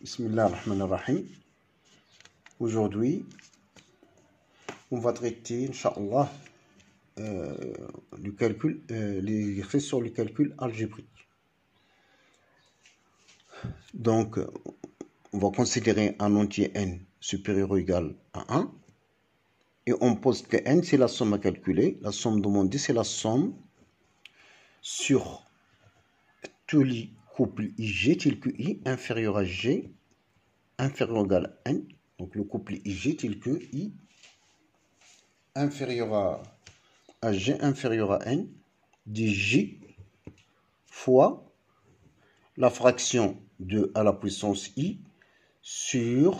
Bismillah ar-Rahman ar-Rahim. Aujourd'hui, on va traiter, Inch'Allah, les exercices sur le calcul algébrique. Donc, on va considérer un entier n supérieur ou égal à 1. Et on pose que n, c'est la somme à calculer. La somme demandée, c'est la somme sur tous les couples ig, tel que i inférieur à g, inférieur ou égal à n. Donc le couple ig tel que i inférieur à g, inférieur à n, de j fois la fraction 2 à la puissance i sur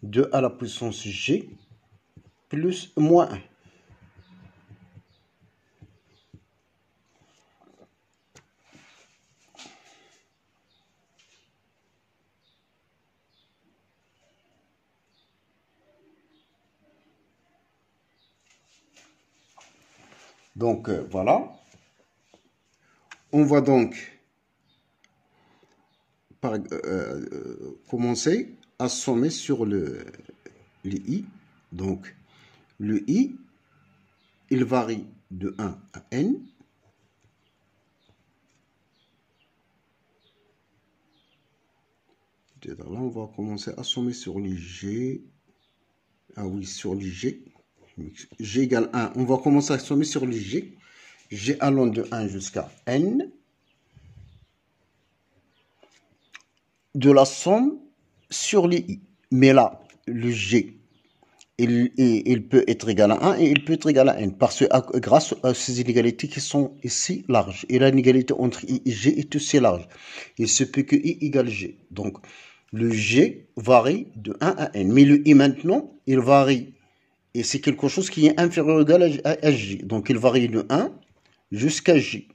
2 à la puissance g plus moins 1. Donc voilà, on va donc commencer à sommer sur le i. Donc le i, il varie de 1 à n. Là, on va commencer à sommer sur les g. Ah oui, sur les g. G égale 1. On va commencer à sommer sur les g. G allant de 1 jusqu'à n. De la somme sur les i. Mais là, le g, il peut être égal à 1 et il peut être égal à n. Parce que grâce à ces inégalités qui sont ici larges. Et l'inégalité entre i et g est aussi large. Il se peut que i égale g. Donc, le g varie de 1 à n. Mais le i maintenant, il varie. Et c'est quelque chose qui est inférieur ou égal à j. Donc, il varie de 1 jusqu'à j.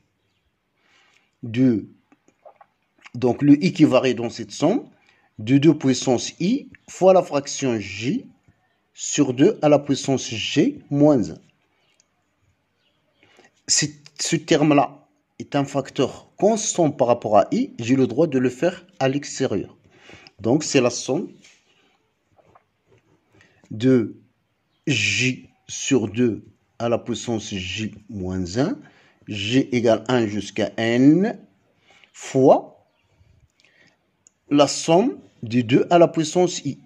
Donc, le i qui varie dans cette somme, de 2 puissance i fois la fraction j sur 2 à la puissance g moins 1. Ce terme-là est un facteur constant par rapport à i. J'ai le droit de le faire à l'extérieur. Donc, c'est la somme de j sur 2 à la puissance j moins 1, j égale 1 jusqu'à n, fois la somme de 2 à la puissance i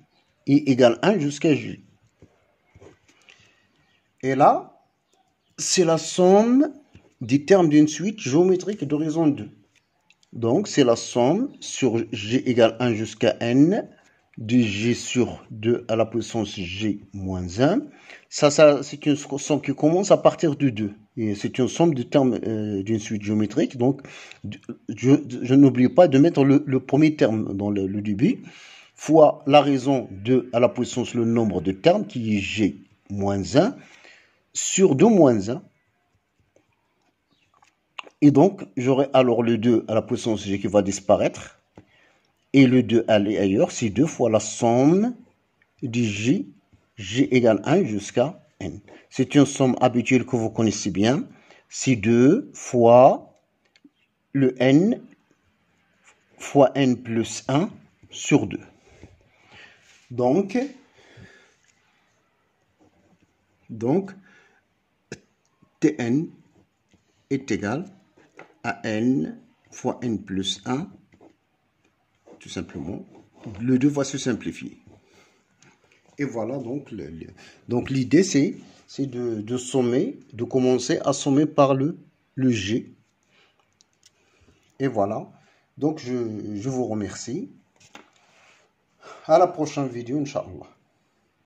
égale 1 jusqu'à j. Et là, c'est la somme des termes d'une suite géométrique d'horizon 2. Donc, c'est la somme sur g égale 1 jusqu'à n, de g sur 2 à la puissance g moins 1. Ça c'est une somme qui commence à partir de 2. Et c'est une somme de termes d'une suite géométrique. Donc, je n'oublie pas de mettre le premier terme dans le début, fois la raison 2 à la puissance le nombre de termes, qui est g moins 1, sur 2 moins 1. Et donc, j'aurai alors le 2 à la puissance g qui va disparaître. Et le 2 aller ailleurs, c'est 2 fois la somme du j égale 1 jusqu'à n. C'est une somme habituelle que vous connaissez bien. C'est 2 fois le n fois n plus 1 sur 2. Donc Tn est égal à n fois n plus 1, tout simplement. Le 2 va se simplifier. Et voilà, donc l'idée, c'est de sommer, de commencer à sommer par le g. Et voilà. Donc, je vous remercie. À la prochaine vidéo, Inch'Allah.